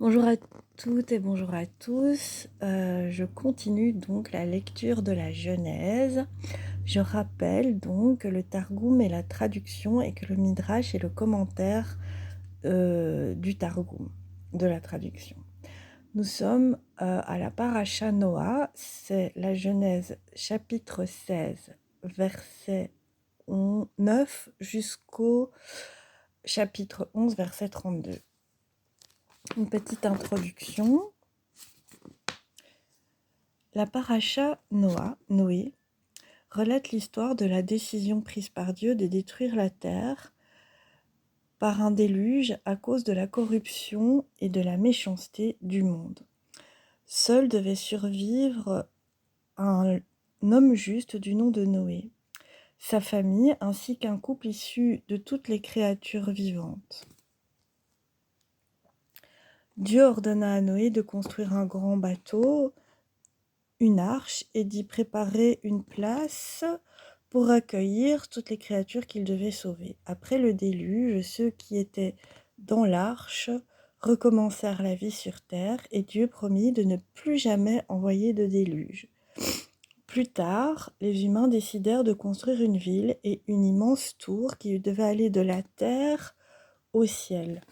Bonjour à toutes et bonjour à tous. Je continue donc la lecture de la Genèse. Je rappelle donc que le Targum est la traduction et que le Midrash est le commentaire du Targum, de la traduction. Nous sommes à la Parasha Noah, c'est la Genèse chapitre 16, verset 9 jusqu'au chapitre 11, verset 32. Une petite introduction. La Parasha Noé, relate l'histoire de la décision prise par Dieu de détruire la terre par un déluge à cause de la corruption et de la méchanceté du monde. Seul devait survivre un homme juste du nom de Noé, sa famille ainsi qu'un couple issu de toutes les créatures vivantes. Dieu ordonna à Noé de construire un grand bateau, une arche, et d'y préparer une place pour accueillir toutes les créatures qu'il devait sauver. Après le déluge, ceux qui étaient dans l'arche recommencèrent la vie sur terre et Dieu promit de ne plus jamais envoyer de déluge. Plus tard, les humains décidèrent de construire une ville et une immense tour qui devait aller de la terre au ciel.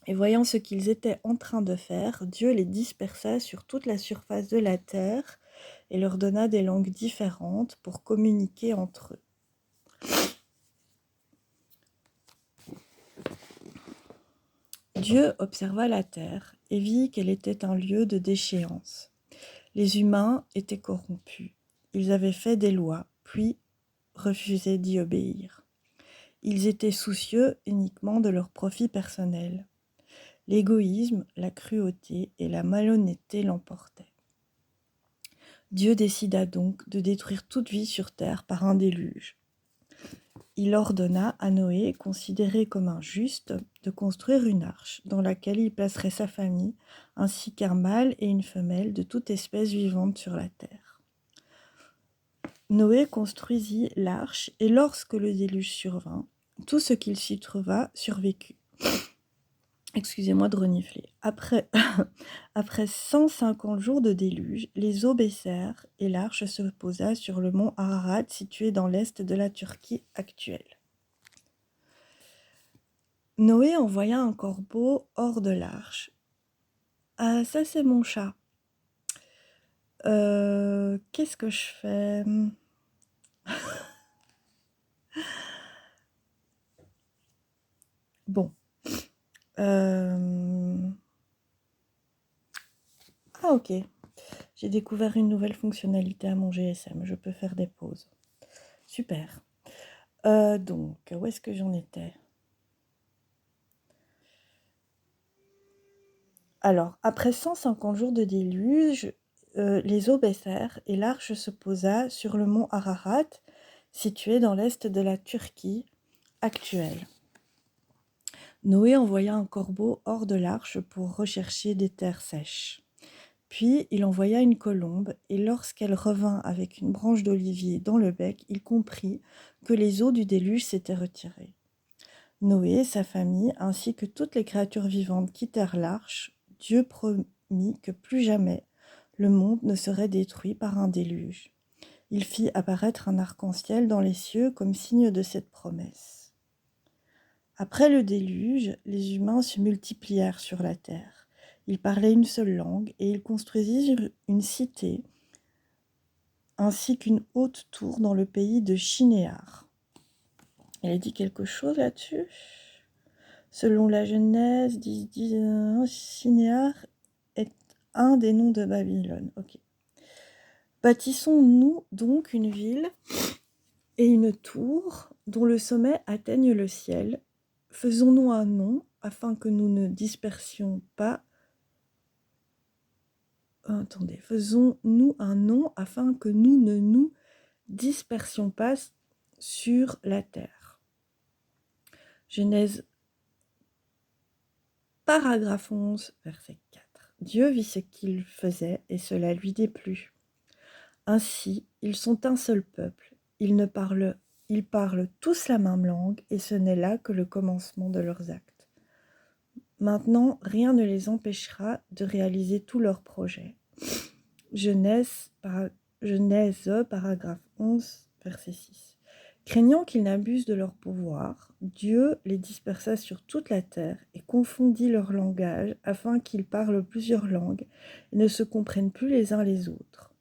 Et voyant ce qu'ils étaient en train de faire, Dieu les dispersa sur toute la surface de la terre et leur donna des langues différentes pour communiquer entre eux. Dieu observa la terre et vit qu'elle était un lieu de déchéance. Les humains étaient corrompus. Ils avaient fait des lois, puis refusaient d'y obéir. Ils étaient soucieux uniquement de leur profit personnel. L'égoïsme, la cruauté et la malhonnêteté l'emportaient. Dieu décida donc de détruire toute vie sur terre par un déluge. Il ordonna à Noé, considéré comme un juste, de construire une arche dans laquelle il placerait sa famille, ainsi qu'un mâle et une femelle de toute espèce vivante sur la terre. Noé construisit l'arche et lorsque le déluge survint, tout ce qu'il s'y trouva survécut. Excusez-moi de renifler. Après 150 jours de déluge, les eaux baissèrent et l'arche se posa sur le mont Ararat situé dans l'est de la Turquie actuelle. Noé envoya un corbeau hors de l'arche. Ah, ça c'est mon chat. Qu'est-ce que je fais? Bon. Ah ok. J'ai découvert une nouvelle fonctionnalité à mon GSM. Je peux faire des pauses. Super. Donc, où est-ce que j'en étais? Alors, après 150 jours de déluge, les eaux baissèrent et l'arche se posa sur le mont Ararat, situé dans l'est de la Turquie actuelle. Noé envoya un corbeau hors de l'arche pour rechercher des terres sèches. Puis il envoya une colombe, et lorsqu'elle revint avec une branche d'olivier dans le bec, il comprit que les eaux du déluge s'étaient retirées. Noé, sa famille, ainsi que toutes les créatures vivantes quittèrent l'arche. Dieu promit que plus jamais le monde ne serait détruit par un déluge. Il fit apparaître un arc-en-ciel dans les cieux comme signe de cette promesse. Après le déluge, les humains se multiplièrent sur la terre. Ils parlaient une seule langue et ils construisirent une cité ainsi qu'une haute tour dans le pays de Shinéar. Il a dit quelque chose là-dessus? Selon la Genèse, Shinéar est un des noms de Babylone. Ok. Bâtissons-nous donc une ville et une tour dont le sommet atteigne le ciel. Faisons-nous un nom afin que nous ne dispersions pas. Faisons-nous un nom afin que nous ne nous dispersions pas sur la terre. Genèse, paragraphe 11, verset 4. Dieu vit ce qu'il faisait et cela lui déplut. Ainsi, ils sont un seul peuple. Ils parlent tous la même langue et ce n'est là que le commencement de leurs actes. Maintenant, rien ne les empêchera de réaliser tous leurs projets. Genèse, paragraphe 11, verset 6. Craignant qu'ils n'abusent de leur pouvoir, Dieu les dispersa sur toute la terre et confondit leur langage afin qu'ils parlent plusieurs langues et ne se comprennent plus les uns les autres.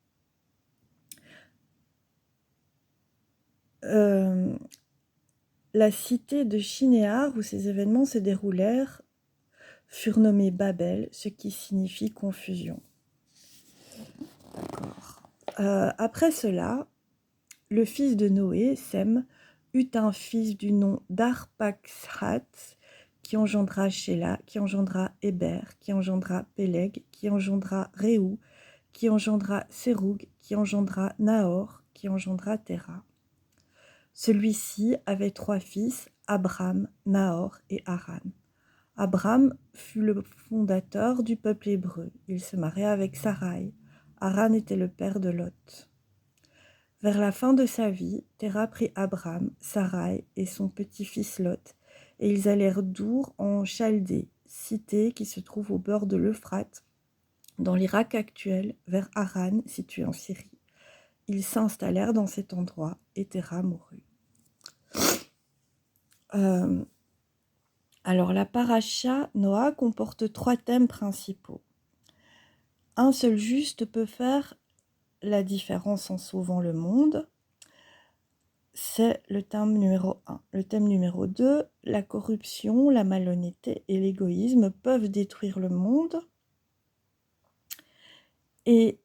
La cité de Shinéar où ces événements se déroulèrent furent nommés Babel, ce qui signifie confusion. D'accord. Après cela, le fils de Noé, Sem, eut un fils du nom d'Arpaxhat, qui engendra Shéla, qui engendra Héber, qui engendra Péleg, qui engendra Réou, qui engendra Séroug, qui engendra Nahor, qui engendra Téra. Celui-ci avait 3 fils, Abram, Nahor et Haran. Abram fut le fondateur du peuple hébreu. Il se maria avec Sarai. Haran était le père de Lot. Vers la fin de sa vie, Téra prit Abram, Sarai et son petit-fils Lot, et ils allèrent d'Our en Chaldée, cité qui se trouve au bord de l'Euphrate, dans l'Irak actuel, vers Haran, situé en Syrie. Ils s'installèrent dans cet endroit, et Téra mourut. Alors, la paracha Noah comporte 3 thèmes principaux. Un seul juste peut faire la différence en sauvant le monde. C'est le thème numéro 1. Le thème numéro 2, la corruption, la malhonnêteté et l'égoïsme peuvent détruire le monde. Et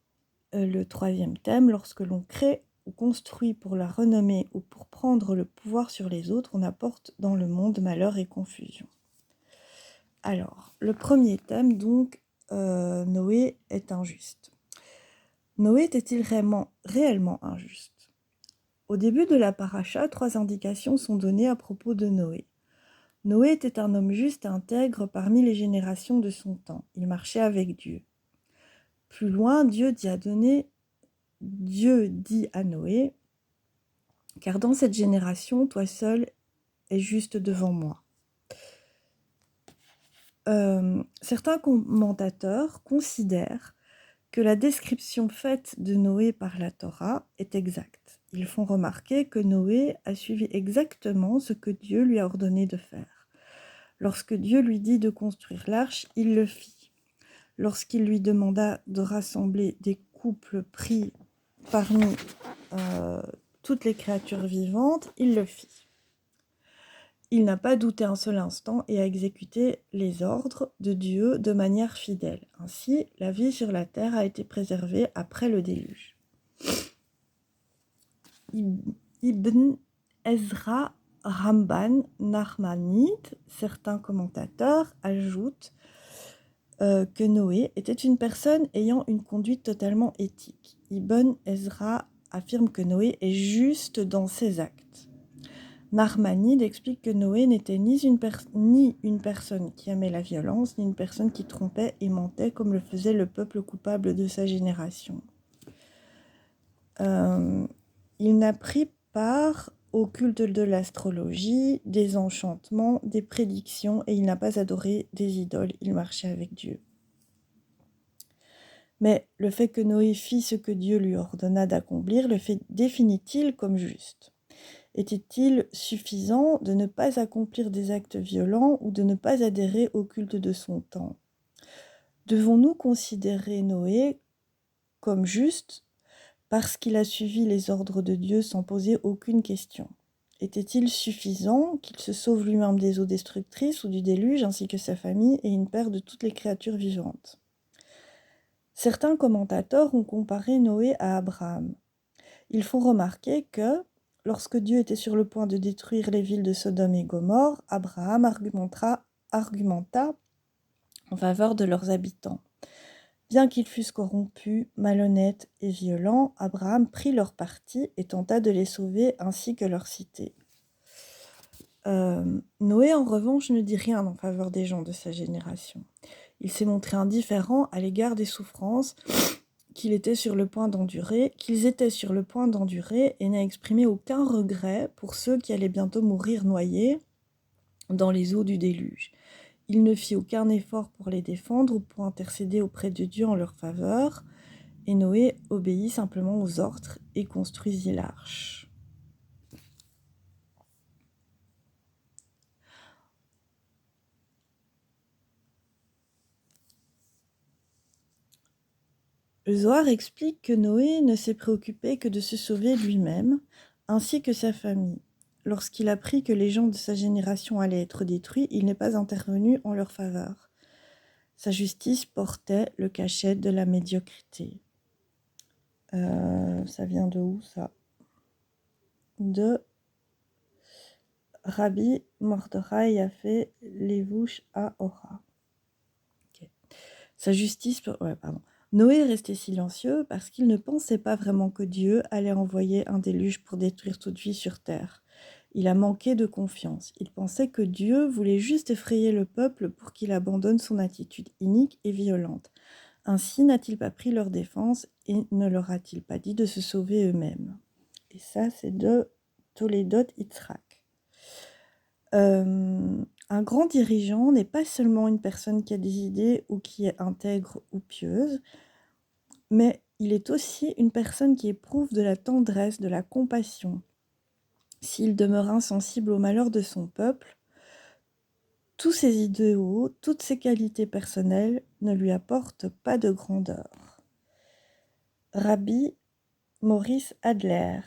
le 3e thème, lorsque l'on crée ou construit pour la renommée ou pour prendre le pouvoir sur les autres, on apporte dans le monde malheur et confusion. Alors, le premier thème, donc, Noé est injuste. Noé était-il réellement injuste ? Au début de la paracha, 3 indications sont données à propos de Noé. Noé était un homme juste et intègre parmi les générations de son temps. Il marchait avec Dieu. Plus loin, Dieu dit à Noé, « Car dans cette génération, toi seul es juste devant moi. » Certains commentateurs considèrent que la description faite de Noé par la Torah est exacte. Ils font remarquer que Noé a suivi exactement ce que Dieu lui a ordonné de faire. Lorsque Dieu lui dit de construire l'arche, il le fit. Lorsqu'il lui demanda de rassembler des couples pris parmi toutes les créatures vivantes, il le fit. Il n'a pas douté un seul instant et a exécuté les ordres de Dieu de manière fidèle. Ainsi, la vie sur la terre a été préservée après le déluge. Ibn Ezra, Ramban, Nachmanide, certains commentateurs ajoutent que Noé était une personne ayant une conduite totalement éthique. Ibn Ezra affirme que Noé est juste dans ses actes. Nachmanide explique que Noé n'était ni une personne qui aimait la violence, ni une personne qui trompait et mentait comme le faisait le peuple coupable de sa génération. Il n'a pris part au culte de l'astrologie, des enchantements, des prédictions, et il n'a pas adoré des idoles, il marchait avec Dieu. Mais le fait que Noé fit ce que Dieu lui ordonna d'accomplir, le fait définit-il comme juste ? Était-il suffisant de ne pas accomplir des actes violents ou de ne pas adhérer au culte de son temps ? Devons-nous considérer Noé comme juste parce qu'il a suivi les ordres de Dieu sans poser aucune question ? Était-il suffisant qu'il se sauve lui-même des eaux destructrices ou du déluge ainsi que sa famille et une paire de toutes les créatures vivantes ? Certains commentateurs ont comparé Noé à Abraham. Ils font remarquer que lorsque Dieu était sur le point de détruire les villes de Sodome et Gomorrhe, Abraham argumenta en faveur de leurs habitants. Bien qu'ils fussent corrompus, malhonnêtes et violents, Abraham prit leur parti et tenta de les sauver ainsi que leur cité. Noé, en revanche, ne dit rien en faveur des gens de sa génération. Il s'est montré indifférent à l'égard des souffrances qu'ils étaient sur le point d'endurer et n'a exprimé aucun regret pour ceux qui allaient bientôt mourir noyés dans les eaux du déluge. Il ne fit aucun effort pour les défendre ou pour intercéder auprès de Dieu en leur faveur, et Noé obéit simplement aux ordres et construisit l'arche. Le Zohar explique que Noé ne s'est préoccupé que de se sauver lui-même, ainsi que sa famille. Lorsqu'il apprit que les gens de sa génération allaient être détruits, il n'est pas intervenu en leur faveur. Sa justice portait le cachet de la médiocrité. Ça vient de où, ça? De Rabbi Mordechai Yafé Levush Ahora. Okay. Sa justice... Noé est resté silencieux parce qu'il ne pensait pas vraiment que Dieu allait envoyer un déluge pour détruire toute vie sur terre. Il a manqué de confiance. Il pensait que Dieu voulait juste effrayer le peuple pour qu'il abandonne son attitude inique et violente. Ainsi n'a-t-il pas pris leur défense et ne leur a-t-il pas dit de se sauver eux-mêmes? Et ça, c'est de Toledot Yitzhak. Un grand dirigeant n'est pas seulement une personne qui a des idées ou qui est intègre ou pieuse, mais il est aussi une personne qui éprouve de la tendresse, de la compassion. S'il demeure insensible au malheur de son peuple, tous ses idéaux, toutes ses qualités personnelles ne lui apportent pas de grandeur. Rabbi Maurice Adler.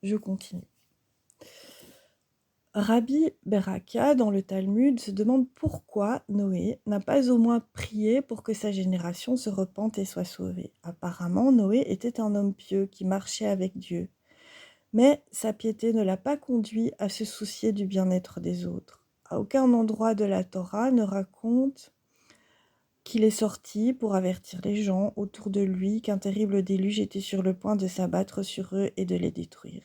Je continue. Rabbi Berakia, dans le Talmud, se demande pourquoi Noé n'a pas au moins prié pour que sa génération se repente et soit sauvée. Apparemment, Noé était un homme pieux qui marchait avec Dieu. Mais sa piété ne l'a pas conduit à se soucier du bien-être des autres. À aucun endroit de la Torah ne raconte qu'il est sorti pour avertir les gens autour de lui qu'un terrible déluge était sur le point de s'abattre sur eux et de les détruire.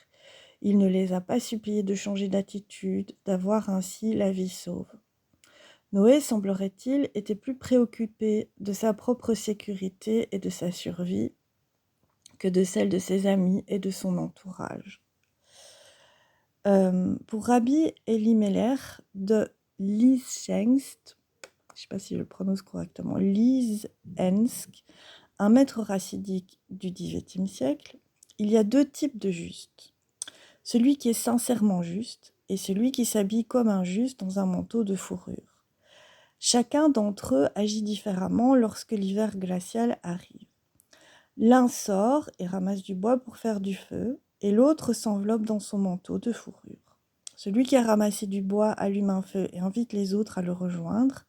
Il ne les a pas suppliés de changer d'attitude, d'avoir ainsi la vie sauve. Noé, semblerait-il, était plus préoccupé de sa propre sécurité et de sa survie que de celle de ses amis et de son entourage. Pour Rabbi Elimelech de Liesjensk, je ne sais pas si je le prononce correctement, Liesjensk, un maître racidique du XVIIIe siècle, il y a deux types de justes. Celui qui est sincèrement juste et celui qui s'habille comme un juste dans un manteau de fourrure. Chacun d'entre eux agit différemment lorsque l'hiver glacial arrive. L'un sort et ramasse du bois pour faire du feu, et l'autre s'enveloppe dans son manteau de fourrure. Celui qui a ramassé du bois allume un feu et invite les autres à le rejoindre.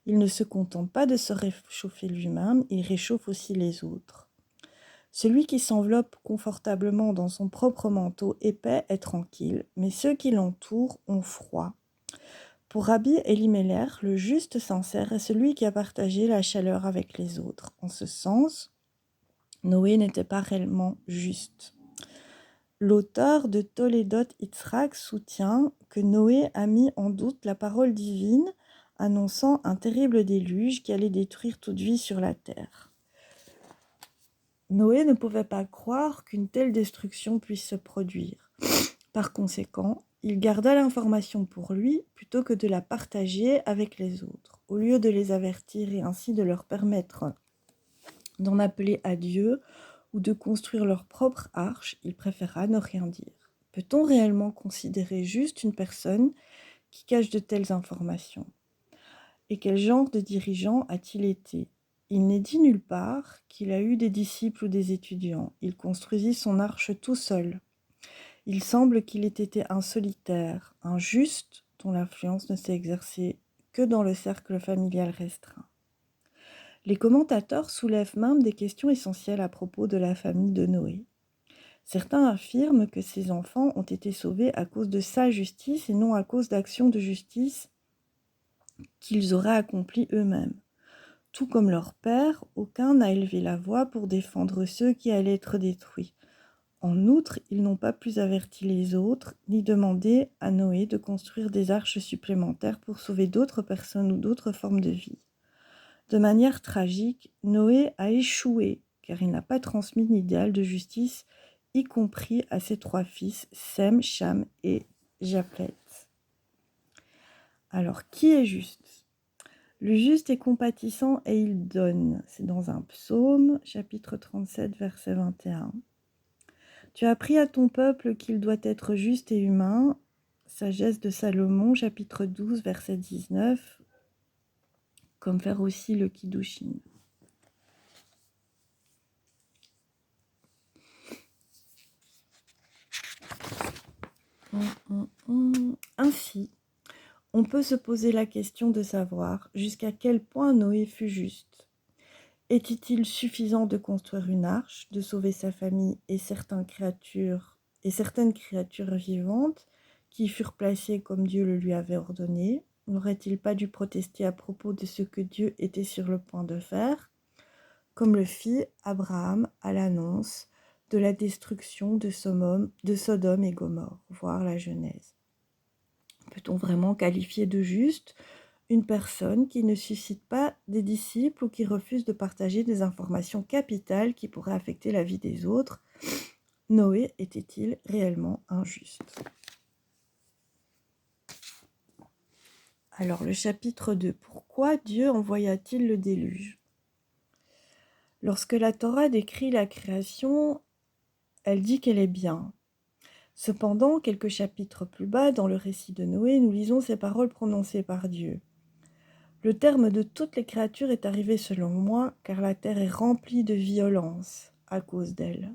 Il ne se contente pas de se réchauffer lui-même, il réchauffe aussi les autres. Celui qui s'enveloppe confortablement dans son propre manteau épais est tranquille, mais ceux qui l'entourent ont froid. Pour Rabbi Elimelech, le juste sincère est celui qui a partagé la chaleur avec les autres. En ce sens, Noé n'était pas réellement juste. L'auteur de Toledot Yitzhak soutient que Noé a mis en doute la parole divine annonçant un terrible déluge qui allait détruire toute vie sur la terre. Noé ne pouvait pas croire qu'une telle destruction puisse se produire. Par conséquent, il garda l'information pour lui plutôt que de la partager avec les autres. Au lieu de les avertir et ainsi de leur permettre d'en appeler à Dieu ou de construire leur propre arche, il préféra ne rien dire. Peut-on réellement considérer juste une personne qui cache de telles informations? Et quel genre de dirigeant a-t-il été? Il n'est dit nulle part qu'il a eu des disciples ou des étudiants. Il construisit son arche tout seul. Il semble qu'il ait été un solitaire, un juste dont l'influence ne s'est exercée que dans le cercle familial restreint. Les commentateurs soulèvent même des questions essentielles à propos de la famille de Noé. Certains affirment que ses enfants ont été sauvés à cause de sa justice et non à cause d'actions de justice qu'ils auraient accomplies eux-mêmes. Tout comme leur père, aucun n'a élevé la voix pour défendre ceux qui allaient être détruits. En outre, ils n'ont pas plus averti les autres, ni demandé à Noé de construire des arches supplémentaires pour sauver d'autres personnes ou d'autres formes de vie. De manière tragique, Noé a échoué, car il n'a pas transmis l'idéal de justice, y compris à ses trois fils, Sem, Cham et Japhet. Alors, qui est juste? Le juste est compatissant et il donne. C'est dans un psaume, chapitre 37, verset 21. Tu as appris à ton peuple qu'il doit être juste et humain. Sagesse de Salomon, chapitre 12, verset 19. Comme faire aussi le Kiddushin. Ainsi, on peut se poser la question de savoir jusqu'à quel point Noé fut juste. Était-il suffisant de construire une arche, de sauver sa famille et certaines créatures vivantes qui furent placées comme Dieu le lui avait ordonné? N'aurait-il pas dû protester à propos de ce que Dieu était sur le point de faire, comme le fit Abraham à l'annonce de la destruction de Sodome et Gomorrhe, voir la Genèse? Peut-on vraiment qualifier de juste une personne qui ne suscite pas des disciples ou qui refuse de partager des informations capitales qui pourraient affecter la vie des autres? Noé était-il réellement injuste? Alors, le chapitre 2. Pourquoi Dieu envoya-t-il le déluge? Lorsque la Torah décrit la création, elle dit qu'elle est bien. Cependant, quelques chapitres plus bas, dans le récit de Noé, nous lisons ces paroles prononcées par Dieu. Le terme de toutes les créatures est arrivé selon moi, car la terre est remplie de violence à cause d'elle.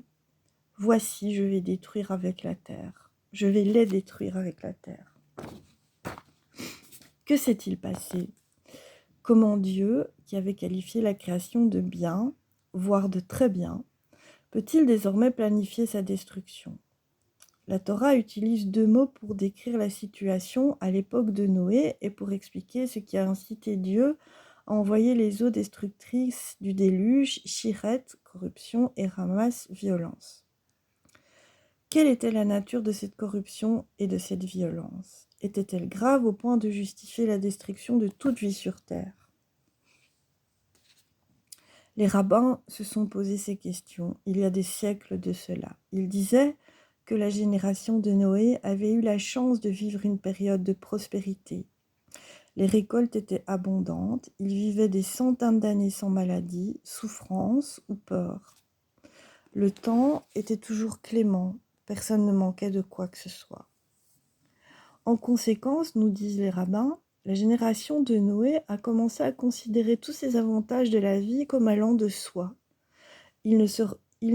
Voici, je vais détruire avec la terre. Je vais les détruire avec la terre. Que s'est-il passé? Comment Dieu, qui avait qualifié la création de bien, voire de très bien, peut-il désormais planifier sa destruction? La Torah utilise deux mots pour décrire la situation à l'époque de Noé et pour expliquer ce qui a incité Dieu à envoyer les eaux destructrices du déluge, Shiret, corruption, et Ramas, violence. Quelle était la nature de cette corruption et de cette violence? Était-elle grave au point de justifier la destruction de toute vie sur terre? Les rabbins se sont posé ces questions il y a des siècles de cela. Ils disaient que la génération de Noé avait eu la chance de vivre une période de prospérité. Les récoltes étaient abondantes, ils vivaient des centaines d'années sans maladie, souffrance ou peur. Le temps était toujours clément, personne ne manquait de quoi que ce soit. En conséquence, nous disent les rabbins, la génération de Noé a commencé à considérer tous ces avantages de la vie comme allant de soi. Il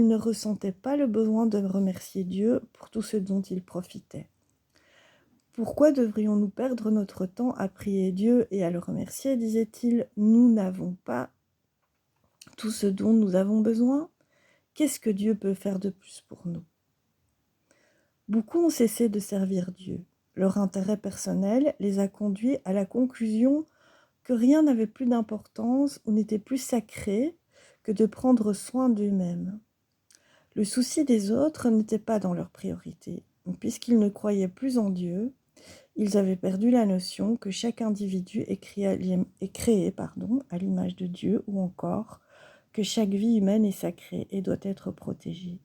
ne ressentait pas le besoin de remercier Dieu pour tout ce dont il profitait. Pourquoi devrions-nous perdre notre temps à prier Dieu et à le remercier, disait-il? Nous n'avons pas tout ce dont nous avons besoin. Qu'est-ce que Dieu peut faire de plus pour nous? Beaucoup ont cessé de servir Dieu. Leur intérêt personnel les a conduits à la conclusion que rien n'avait plus d'importance ou n'était plus sacré que de prendre soin d'eux-mêmes. Le souci des autres n'était pas dans leur priorité. Puisqu'ils ne croyaient plus en Dieu, ils avaient perdu la notion que chaque individu est créé à l'image de Dieu, ou encore que chaque vie humaine est sacrée et doit être protégée.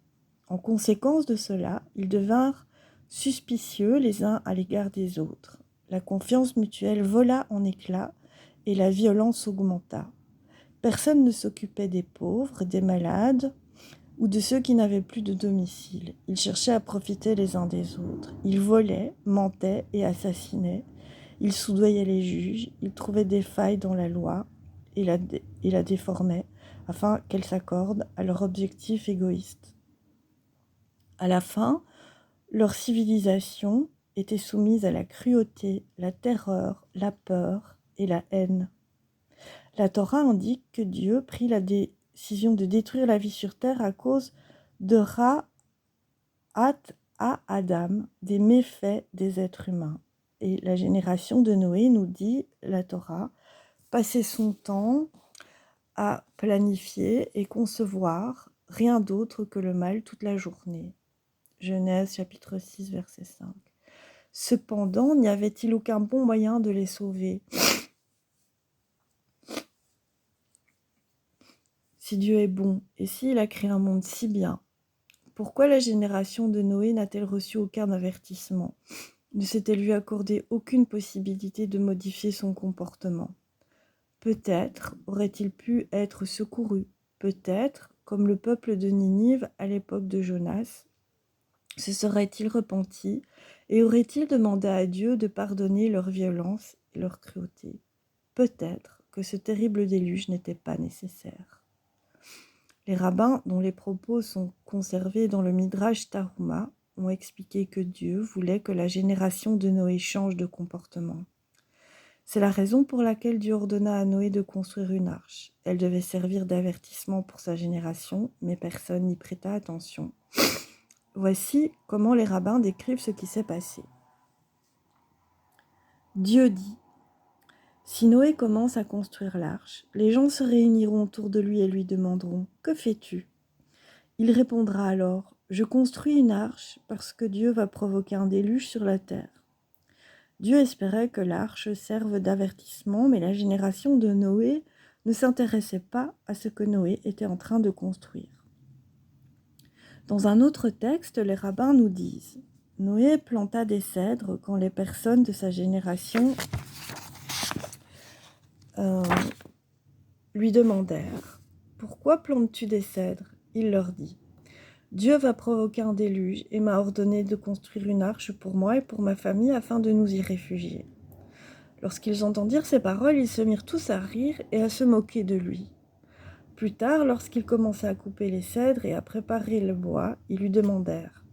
En conséquence de cela, ils devinrent suspicieux les uns à l'égard des autres. La confiance mutuelle vola en éclats et la violence augmenta. Personne ne s'occupait des pauvres, des malades ou de ceux qui n'avaient plus de domicile. Ils cherchaient à profiter les uns des autres. Ils volaient, mentaient et assassinaient. Ils soudoyaient les juges. Ils trouvaient des failles dans la loi et la déformaient afin qu'elle s'accorde à leur objectif égoïste. À la fin, leur civilisation était soumise à la cruauté, la terreur, la peur et la haine. La Torah indique que Dieu prit la décision de détruire la vie sur terre à cause de Ra'at à Adam, des méfaits des êtres humains. Et la génération de Noé, nous dit la Torah, passait son temps à planifier et concevoir rien d'autre que le mal toute la journée. Genèse chapitre 6 verset 5. Cependant, n'y avait-il aucun bon moyen de les sauver? Si Dieu est bon et s'il a créé un monde si bien, pourquoi la génération de Noé n'a-t-elle reçu aucun avertissement? ne s'était lui accordé aucune possibilité de modifier son comportement. Peut-être aurait-il pu être secouru, peut-être, comme le peuple de Ninive à l'époque de Jonas, se serait-il repenti et aurait-il demandé à Dieu de pardonner leur violence et leur cruauté. Peut-être que ce terrible déluge n'était pas nécessaire. Les rabbins, dont les propos sont conservés dans le Midrash Tarhuma, ont expliqué que Dieu voulait que la génération de Noé change de comportement. C'est la raison pour laquelle Dieu ordonna à Noé de construire une arche. Elle devait servir d'avertissement pour sa génération, mais personne n'y prêta attention. Voici comment les rabbins décrivent ce qui s'est passé. Dieu dit : si Noé commence à construire l'arche, les gens se réuniront autour de lui et lui demanderont : que fais-tu ? Il répondra alors : je construis une arche parce que Dieu va provoquer un déluge sur la terre. Dieu espérait que l'arche serve d'avertissement, mais la génération de Noé ne s'intéressait pas à ce que Noé était en train de construire. Dans un autre texte, les rabbins nous disent : Noé planta des cèdres quand les personnes de sa génération lui demandèrent : pourquoi plantes-tu des cèdres ? Il leur dit : Dieu va provoquer un déluge et m'a ordonné de construire une arche pour moi et pour ma famille afin de nous y réfugier. Lorsqu'ils entendirent ces paroles, ils se mirent tous à rire et à se moquer de lui. Plus tard, lorsqu'il commença à couper les cèdres et à préparer le bois, ils lui demandèrent :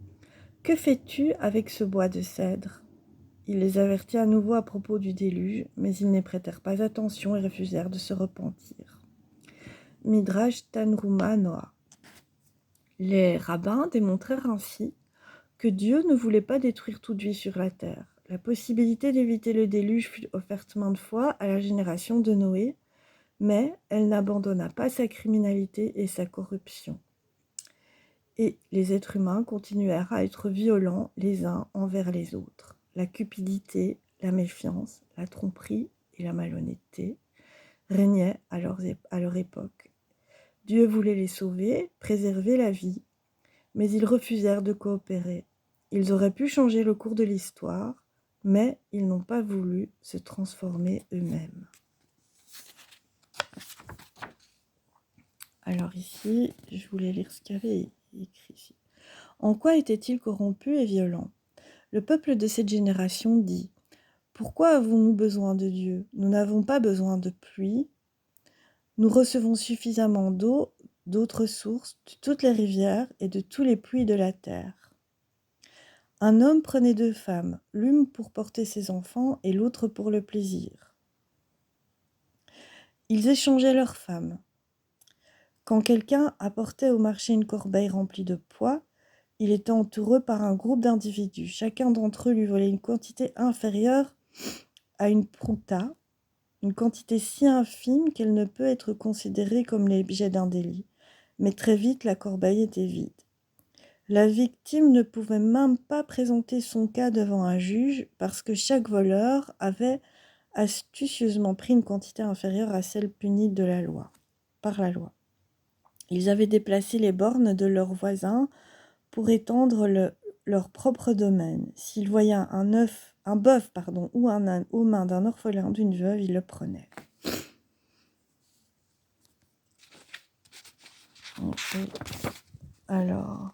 que fais-tu avec ce bois de cèdre ? Il les avertit à nouveau à propos du déluge, mais ils n'y prêtèrent pas attention et refusèrent de se repentir. Midrash Tanhuma Noah. Les rabbins démontrèrent ainsi que Dieu ne voulait pas détruire toute vie sur la terre. La possibilité d'éviter le déluge fut offerte maintes fois à la génération de Noé, mais elle n'abandonna pas sa criminalité et sa corruption. Et les êtres humains continuèrent à être violents les uns envers les autres. La cupidité, la méfiance, la tromperie et la malhonnêteté régnaient à leur époque. Dieu voulait les sauver, préserver la vie, mais ils refusèrent de coopérer. Ils auraient pu changer le cours de l'histoire, mais ils n'ont pas voulu se transformer eux-mêmes. Alors ici, je voulais lire ce qu'il y avait écrit ici. En quoi était-il corrompu et violent ? Le peuple de cette génération dit : pourquoi avons-nous besoin de Dieu ? Nous n'avons pas besoin de pluie. Nous recevons suffisamment d'eau, d'autres sources, de toutes les rivières et de tous les puits de la terre. Un homme prenait 2 femmes, l'une pour porter ses enfants et l'autre pour le plaisir. Ils échangeaient leurs femmes. Quand quelqu'un apportait au marché une corbeille remplie de pois, il était entouré par un groupe d'individus. Chacun d'entre eux lui volait une quantité inférieure à une prouta, une quantité si infime qu'elle ne peut être considérée comme l'objet d'un délit. Mais très vite, la corbeille était vide. La victime ne pouvait même pas présenter son cas devant un juge parce que chaque voleur avait astucieusement pris une quantité inférieure à celle punie par la loi. Ils avaient déplacé les bornes de leurs voisins pour étendre leur propre domaine. S'ils voyaient un bœuf ou un âne aux mains d'un orphelin, d'une veuve, ils le prenaient. Alors,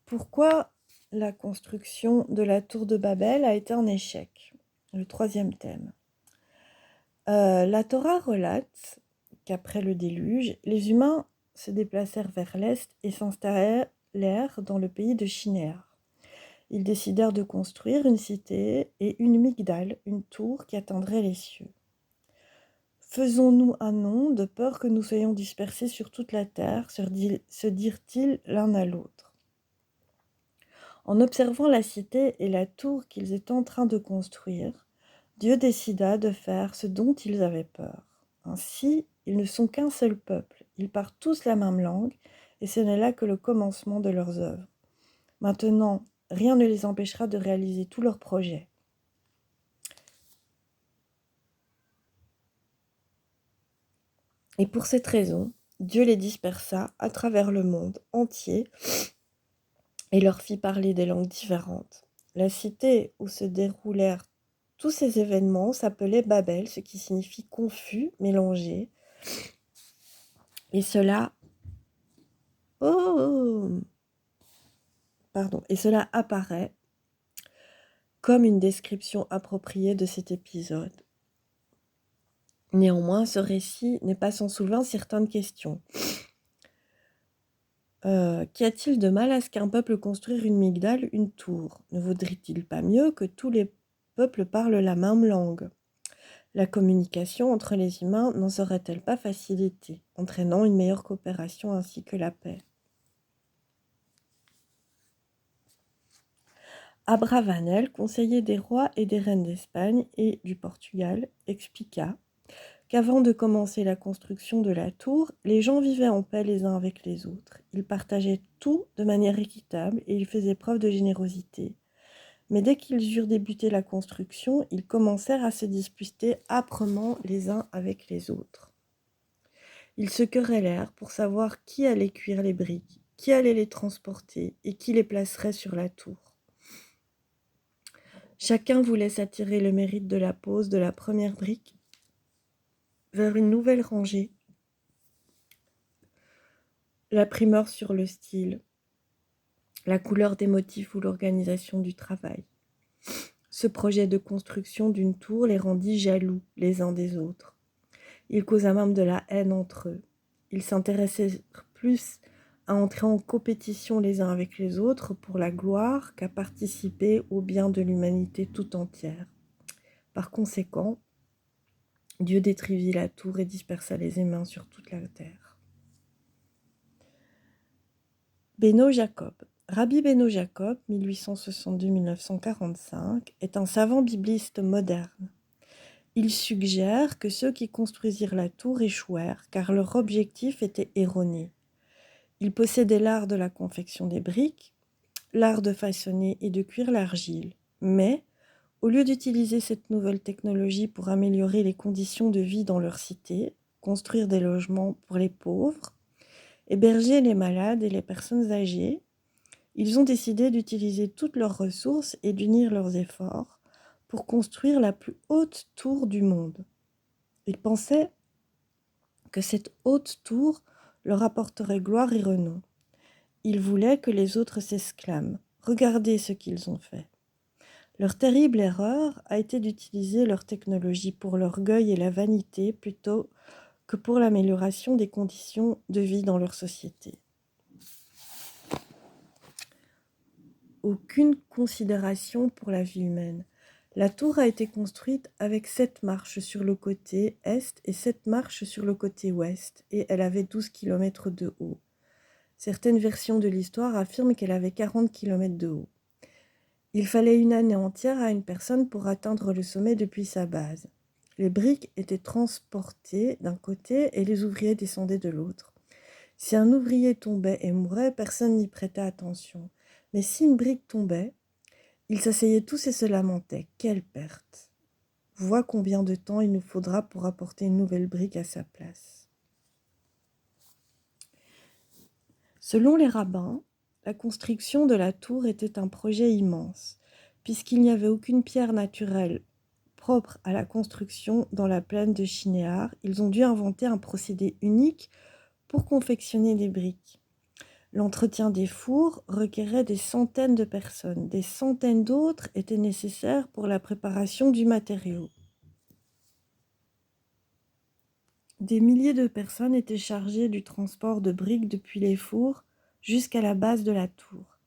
pourquoi la construction de la tour de Babel a été un échec ? Le 3e thème. La Torah relate qu'après le déluge, les humains se déplacèrent vers l'est et s'installèrent dans le pays de Shinéar. Ils décidèrent de construire une cité et une migdal, une tour qui atteindrait les cieux. Faisons-nous un nom de peur que nous soyons dispersés sur toute la terre, se dirent-ils l'un à l'autre. En observant la cité et la tour qu'ils étaient en train de construire, Dieu décida de faire ce dont ils avaient peur. Ainsi, ils ne sont qu'un seul peuple, ils parlent tous la même langue, et ce n'est là que le commencement de leurs œuvres. Maintenant, rien ne les empêchera de réaliser tous leurs projets. Et pour cette raison, Dieu les dispersa à travers le monde entier et leur fit parler des langues différentes. La cité où se déroulèrent tous ces événements s'appelait Babel, ce qui signifie confus, mélangé. Et cela, et cela apparaît comme une description appropriée de cet épisode. Néanmoins, ce récit n'est pas sans soulever certaines questions. Qu'y a-t-il de mal à ce qu'un peuple construise une migdale, une tour? Ne vaudrait-il pas mieux que tous les peuples parlent la même langue? La communication entre les humains n'en serait-elle pas facilitée, entraînant une meilleure coopération ainsi que la paix? Abravanel, conseiller des rois et des reines d'Espagne et du Portugal, expliqua qu'avant de commencer la construction de la tour, les gens vivaient en paix les uns avec les autres. Ils partageaient tout de manière équitable et ils faisaient preuve de générosité. Mais dès qu'ils eurent débuté la construction, ils commencèrent à se disputer âprement les uns avec les autres. Ils se querellèrent pour savoir qui allait cuire les briques, qui allait les transporter et qui les placerait sur la tour. Chacun voulait s'attirer le mérite de la pose de la première brique vers une nouvelle rangée, la primeur sur le style, la couleur des motifs ou l'organisation du travail. Ce projet de construction d'une tour les rendit jaloux les uns des autres. Il causa même de la haine entre eux. Ils s'intéressaient plus à entrer en compétition les uns avec les autres pour la gloire qu'à participer au bien de l'humanité tout entière. Par conséquent, Dieu détruisit la tour et dispersa les humains sur toute la terre. Beno Jacob. Rabbi Beno Jacob, 1862-1945, est un savant bibliste moderne. Il suggère que ceux qui construisirent la tour échouèrent car leur objectif était erroné. Ils possédaient l'art de la confection des briques, l'art de façonner et de cuire l'argile. Mais, au lieu d'utiliser cette nouvelle technologie pour améliorer les conditions de vie dans leur cité, construire des logements pour les pauvres, héberger les malades et les personnes âgées, ils ont décidé d'utiliser toutes leurs ressources et d'unir leurs efforts pour construire la plus haute tour du monde. Ils pensaient que cette haute tour leur apporterait gloire et renom. Ils voulaient que les autres s'exclament « Regardez ce qu'ils ont fait ». Leur terrible erreur a été d'utiliser leur technologie pour l'orgueil et la vanité plutôt que pour l'amélioration des conditions de vie dans leur société. Aucune considération pour la vie humaine. La tour a été construite avec 7 marches sur le côté est et 7 marches sur le côté ouest, et elle avait 12 km de haut. Certaines versions de l'histoire affirment qu'elle avait 40 km de haut. Il fallait une année entière à une personne pour atteindre le sommet depuis sa base. Les briques étaient transportées d'un côté et les ouvriers descendaient de l'autre. Si un ouvrier tombait et mourait, personne n'y prêtait attention. Mais si une brique tombait, ils s'asseyaient tous et se lamentaient. Quelle perte! Vois combien de temps il nous faudra pour apporter une nouvelle brique à sa place. Selon les rabbins, la construction de la tour était un projet immense, puisqu'il n'y avait aucune pierre naturelle propre à la construction dans la plaine de Shinéar. Ils ont dû inventer un procédé unique pour confectionner des briques. L'entretien des fours requérait des centaines de personnes. Des centaines d'autres étaient nécessaires pour la préparation du matériau. Des milliers de personnes étaient chargées du transport de briques depuis les fours jusqu'à la base de la tour.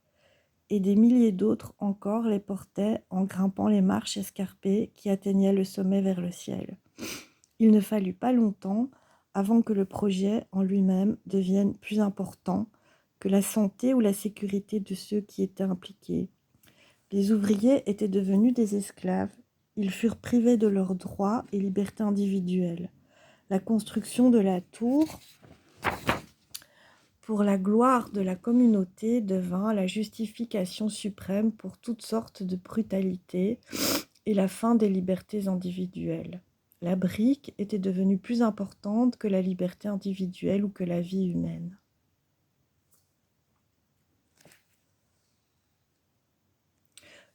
Et des milliers d'autres encore les portaient en grimpant les marches escarpées qui atteignaient le sommet vers le ciel. Il ne fallut pas longtemps avant que le projet en lui-même devienne plus important que la santé ou la sécurité de ceux qui étaient impliqués. Les ouvriers étaient devenus des esclaves. Ils furent privés de leurs droits et libertés individuelles. La construction de la tour, pour la gloire de la communauté, devint la justification suprême pour toutes sortes de brutalités et la fin des libertés individuelles. La brique était devenue plus importante que la liberté individuelle ou que la vie humaine.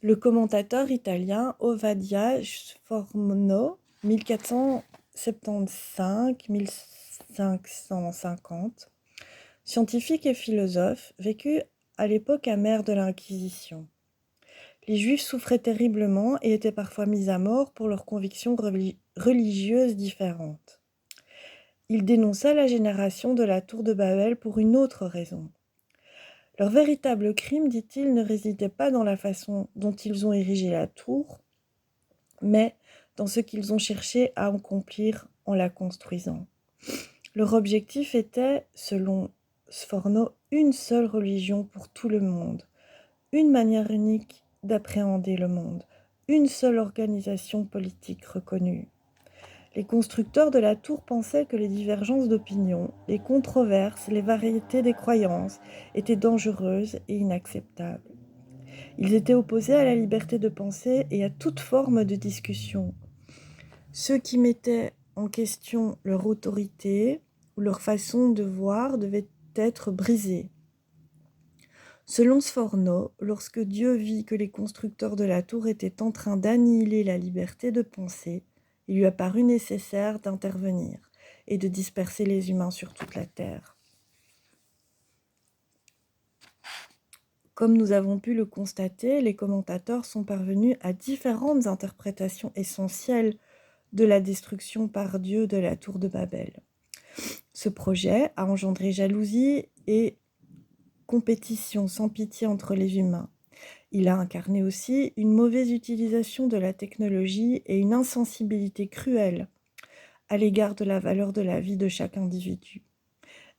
Le commentateur italien Ovadia Sforno, 1475-1550, scientifique et philosophe, vécut à l'époque amère de l'Inquisition. Les Juifs souffraient terriblement et étaient parfois mis à mort pour leurs convictions religieuses différentes. Il dénonça la génération de la tour de Babel pour une autre raison. Leur véritable crime, dit-il, ne résidait pas dans la façon dont ils ont érigé la tour, mais dans ce qu'ils ont cherché à accomplir en la construisant. Leur objectif était, selon Sforno, une seule religion pour tout le monde, une manière unique d'appréhender le monde, une seule organisation politique reconnue. Les constructeurs de la tour pensaient que les divergences d'opinion, les controverses, les variétés des croyances étaient dangereuses et inacceptables. Ils étaient opposés à la liberté de penser et à toute forme de discussion. Ceux qui mettaient en question leur autorité ou leur façon de voir devaient être brisés. Selon Sforno, lorsque Dieu vit que les constructeurs de la tour étaient en train d'annihiler la liberté de penser, il lui apparut nécessaire d'intervenir et de disperser les humains sur toute la terre. Comme nous avons pu le constater, les commentateurs sont parvenus à différentes interprétations essentielles de la destruction par Dieu de la tour de Babel. Ce projet a engendré jalousie et compétition sans pitié entre les humains. Il a incarné aussi une mauvaise utilisation de la technologie et une insensibilité cruelle à l'égard de la valeur de la vie de chaque individu.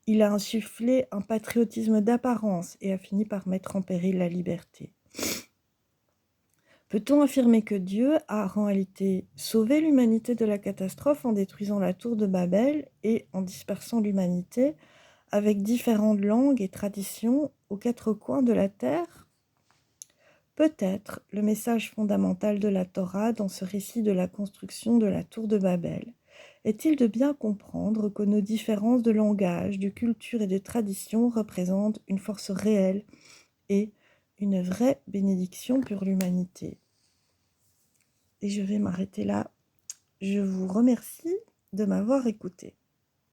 Il a insufflé un patriotisme d'apparence et a fini par mettre en péril la liberté. Peut-on affirmer que Dieu a en réalité sauvé l'humanité de la catastrophe en détruisant la tour de Babel et en dispersant l'humanité avec différentes langues et traditions aux quatre coins de la terre ? Peut-être le message fondamental de la Torah dans ce récit de la construction de la tour de Babel est-il de bien comprendre que nos différences de langage, de culture et de tradition représentent une force réelle et une vraie bénédiction pour l'humanité. Et je vais m'arrêter là. Je vous remercie de m'avoir écouté.